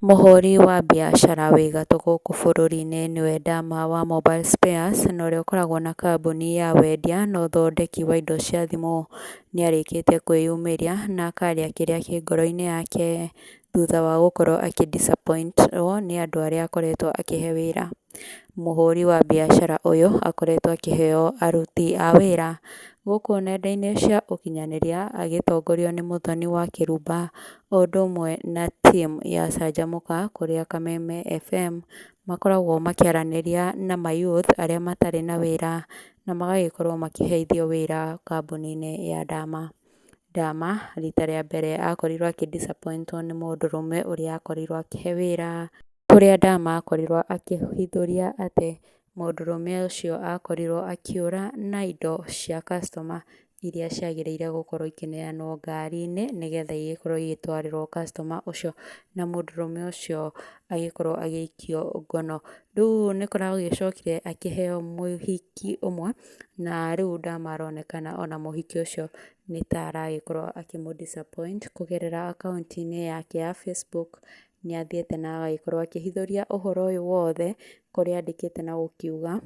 Mũhũri wa biacara wĩ gatũ gũkũ bũrũri-inĩ nĩwe Dama wa Mobile Spares, na ũrĩa ũkoragwo na kambuni ya wendia na ũthondeki wa indo cia thimũ. Nĩarĩkĩtie kwĩyumĩria na akaria kĩrĩa kĩ ngoro-inĩ yake thutha wa gũkorwo disappointwo nĩ andũ arĩa akoretwo akĩhe wĩra. Mũhũri wa biacara ũyũ akoretwo akĩheo aruti a wĩra gũkũ nenda-inĩ cia ũkinyanĩria agĩtongorio nĩ Mũthoni wa Kĩrumba o ũndũ ũmwe na team ya Canjamũka kũrĩa Kameme FM makoragwo makĩaranĩria na mayouth arĩa matarĩ na wĩra na magagĩkorwo makĩheithio wĩra kambuni-inĩ ya Dama. Dama rita rĩa mbere akorirwo disappointwo nĩ mũndũrũme ũrĩa akorirwo akĩhe wĩra, kũrĩa Dama akorirwo akĩhithũria atĩ mũndũrũme ũcio akorirwo akĩũra na indo cia customer iria ciagĩrĩire gũkorwo ikĩneanwo ngari-inĩ nĩgetha igĩkorwo igĩtwarĩrwo customer ũcio, na mũndũrũme ũcio agĩkorwo agĩikio ngono. Rĩu nĩkũragĩcokire akĩheo mũhiki ũmwe na rĩu Dama aronekana ona mũhiki ũcio nĩ ta aragĩkorwo akĩmũ disappoint kũgerera akaunti-inĩ yake ya Facebook. Nĩathiĩte na agagĩkorwo akĩhithũria ũhoro ũyũ wothe kũrĩa andĩkĩte na gũkiuga,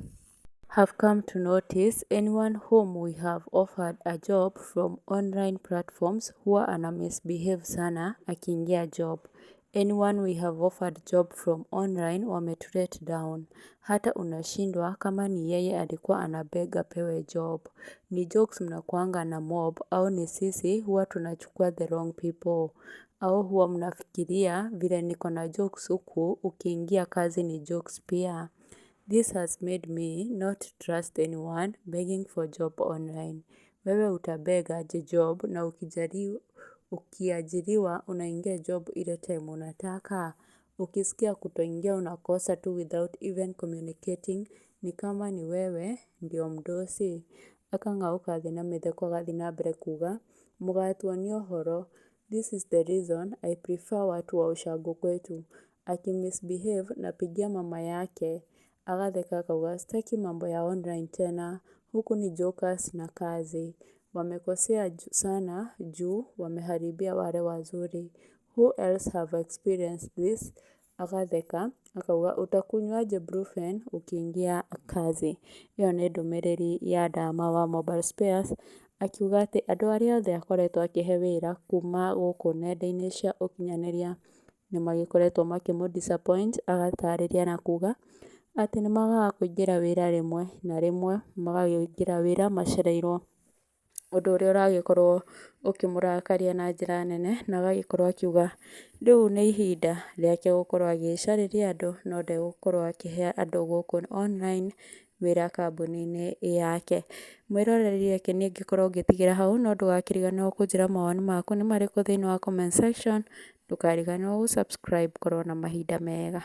"Have come to notice anyone whom we have offered a job from online platforms huwa ana misbehave sana akiingia job. Anyone we have offered job from online wametulet down. Hata unashindwa kama ni yeye alikuwa anabeg apewe job. Ni jokes mnakuanga na mob au ni sisi huwa tunachukua the wrong people? Au huwa mnafikiria vile niko na jokes huku ukiingia kazi ni jokes pia? This has made me not trust anyone begging for job online. Wewe utabeg aje job na ukiajiriwa unaingia job ile time unataka? Ukisikia kutoingia unakosa tu without even communicating, ni kama ni wewe ndio mdosi." Akang'auka thĩ na mĩtheko agathiĩ na mbere kuga, "Mũgatuonia ũhoro. This is the reason I prefer watu wa ushago kwetu." Akimisbehave napigia mama yake. Agatheka akauga, "Sitaki mambo ya online tena. Huku ni jokers na kazi. Wamekosea sana juu wameharibia wale wazuri. Who else have experienced this?" Agatheka akauga, "Utakunywaje brufen ukiingia kazi?" Ĩyo nĩ ndũmĩrĩri ya Dama wa Mobile Spares akiuga atĩ andũ arĩa othe akoretwo akĩhe wĩra kuma gũkũ nenda-inĩ cia ũkinyanĩria nĩmagĩkoretwo makĩmũ disappoint, agatarĩria na kuga atĩ nĩmagaga kũingĩra wĩra rĩmwe na rĩmwe magakĩingĩra wĩra macereirwo, ũndũ ũrĩa ũragĩkorwo ũkĩmũrakaria na njĩra nene, na agagĩkorwo akiuga rĩu nĩ ihinda rĩake gũkorwo agĩcarĩria andũ no ndegũkorwo akĩhe andũ gũkũ online wĩra kambuni-inĩ yake. Mwĩroreri reke niĩ ngĩkorwo ngĩtigĩra hau, no ndũgakĩriganĩrwo kũnjĩra mawoni maku nĩ marĩkũ thĩinĩ wa comment section. Ndũkariganĩrwo gũ subscribe. Korwo na mahinda mega.